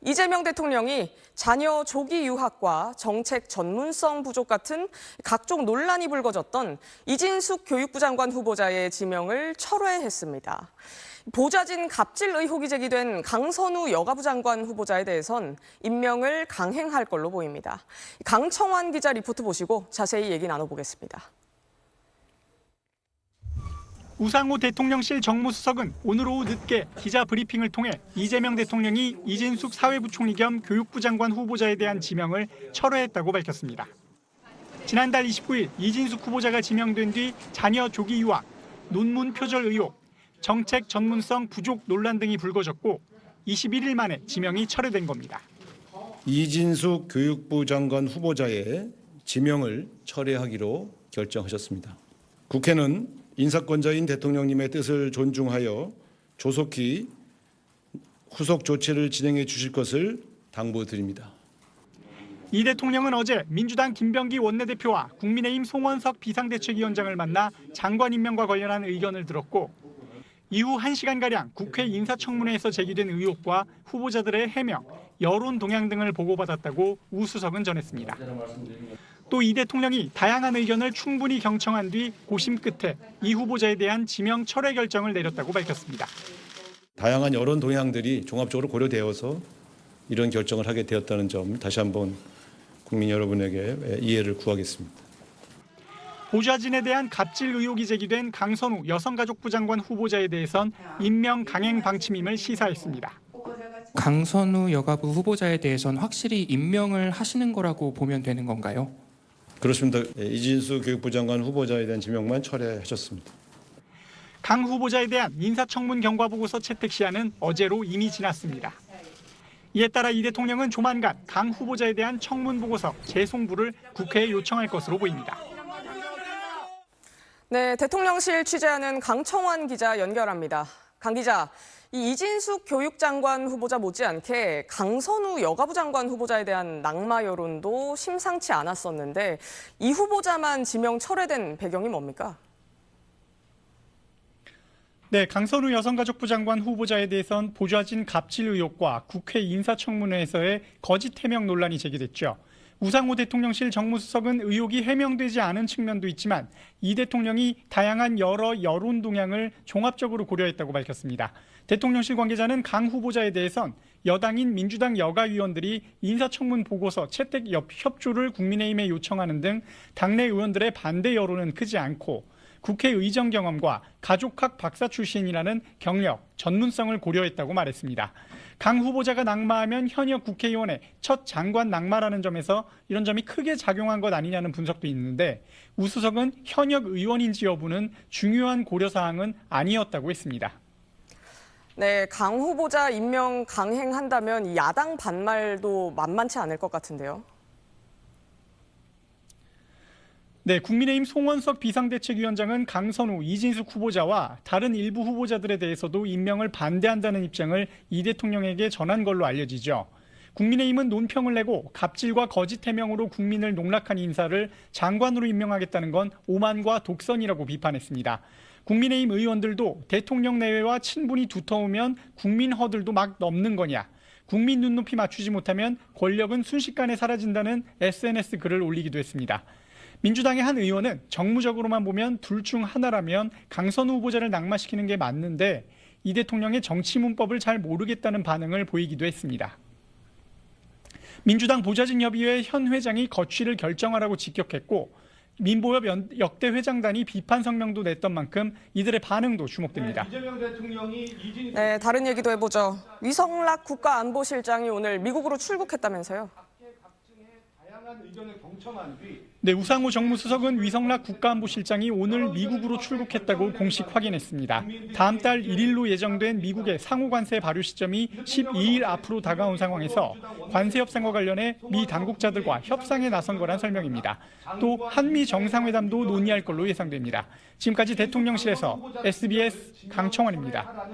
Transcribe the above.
이재명 대통령이 자녀 조기 유학과 정책 전문성 부족 같은 각종 논란이 불거졌던 이진숙 교육부 장관 후보자의 지명을 철회했습니다. 보좌진 갑질 의혹이 제기된 강선우 여가부 장관 후보자에 대해선 임명을 강행할 걸로 보입니다. 강청환 기자 리포트 보시고 자세히 얘기 나눠보겠습니다. 우상호 대통령실 정무수석은 오늘 오후 늦게 기자 브리핑을 통해 이재명 대통령이 이진숙 사회부총리 겸 교육부 장관 후보자에 대한 지명을 철회했다고 밝혔습니다. 지난달 29일 이진숙 후보자가 지명된 뒤 자녀 조기 유학, 논문 표절 의혹, 정책 전문성 부족 논란 등이 불거졌고 21일 만에 지명이 철회된 겁니다. 이진숙 교육부 장관 후보자의 지명을 철회하기로 결정하셨습니다. 국회는 인사권자인 대통령님의 뜻을 존중하여 조속히 후속 조치를 진행해 주실 것을 당부드립니다. 이 대통령은 어제 민주당 김병기 원내대표와 국민의힘 송원석 비상대책위원장을 만나 장관 임명과 관련한 의견을 들었고 이후 1시간가량 국회 인사청문회에서 제기된 의혹과 후보자들의 해명, 여론 동향 등을 보고받았다고 우 수석은 전했습니다. 또 이 대통령이 다양한 의견을 충분히 경청한 뒤 고심 끝에 이 후보자에 대한 지명 철회 결정을 내렸다고 밝혔습니다. 다양한 여론 동향들이 종합적으로 고려되어서 이런 결정을 하게 되었다는 점 다시 한번 국민 여러분에게 이해를 구하겠습니다. 보좌진에 대한 갑질 의혹이 제기된 강선우 여성가족부 장관 후보자에 대해선 임명 강행 방침임을 시사했습니다. 강선우 여가부 후보자에 대해선 확실히 임명을 하시는 거라고 보면 되는 건가요? 그렇습니다. 이진숙 교육부 장관 후보자에 대한 지명만 철회하셨습니다. 강 후보자에 대한 인사청문 경과보고서 채택 시한은 어제로 이미 지났습니다. 이에 따라 이 대통령은 조만간 강 후보자에 대한 청문보고서 재송부를 국회에 요청할 것으로 보입니다. 네, 대통령실 취재하는 강청환 기자 연결합니다. 강 기자, 이 이진숙 교육장관 후보자 못지않게 강선우 여가부 장관 후보자에 대한 낙마 여론도 심상치 않았었는데 이 후보자만 지명 철회된 배경이 뭡니까? 네, 강선우 여성가족부 장관 후보자에 대해선 보좌진 갑질 의혹과 국회 인사청문회에서의 거짓 해명 논란이 제기됐죠. 우상호 대통령실 정무수석은 의혹이 해명되지 않은 측면도 있지만 이 대통령이 다양한 여러 여론 동향을 종합적으로 고려했다고 밝혔습니다. 대통령실 관계자는 강 후보자에 대해선 여당인 민주당 여가위원들이 인사청문 보고서 채택 협조를 국민의힘에 요청하는 등 당내 의원들의 반대 여론은 크지 않고 국회 의정 경험과 가족학 박사 출신이라는 경력, 전문성을 고려했다고 말했습니다. 강 후보자가 낙마하면 현역 국회의원의 첫 장관 낙마라는 점에서 이런 점이 크게 작용한 것 아니냐는 분석도 있는데 우 수석은 현역 의원인지 여부는 중요한 고려사항은 아니었다고 했습니다. 네, 강 후보자 임명 강행한다면 이 야당 반말도 만만치 않을 것 같은데요. 네, 국민의힘 송원석 비상대책위원장은 강선우, 이진숙 후보자와 다른 일부 후보자들에 대해서도 임명을 반대한다는 입장을 이 대통령에게 전한 걸로 알려지죠. 국민의힘은 논평을 내고 갑질과 거짓 해명으로 국민을 농락한 인사를 장관으로 임명하겠다는 건 오만과 독선이라고 비판했습니다. 국민의힘 의원들도 대통령 내외와 친분이 두터우면 국민 허들도 막 넘는 거냐. 국민 눈높이 맞추지 못하면 권력은 순식간에 사라진다는 SNS 글을 올리기도 했습니다. 민주당의 한 의원은 정무적으로만 보면 둘 중 하나라면 강선우 후보자를 낙마시키는 게 맞는데 이 대통령의 정치 문법을 잘 모르겠다는 반응을 보이기도 했습니다. 민주당 보좌진협의회 현 회장이 거취를 결정하라고 직격했고 민보협 역대 회장단이 비판 성명도 냈던 만큼 이들의 반응도 주목됩니다. 네, 다른 얘기도 해보죠. 위성락 국가안보실장이 오늘 미국으로 출국했다면서요. 네, 우상호 정무수석은 위성락 국가안보실장이 오늘 미국으로 출국했다고 공식 확인했습니다. 다음 달 1일로 예정된 미국의 상호 관세 발효 시점이 12일 앞으로 다가온 상황에서 관세 협상과 관련해 미 당국자들과 협상에 나선 거란 설명입니다. 또 한미 정상회담도 논의할 걸로 예상됩니다. 지금까지 대통령실에서 SBS 강청환입니다.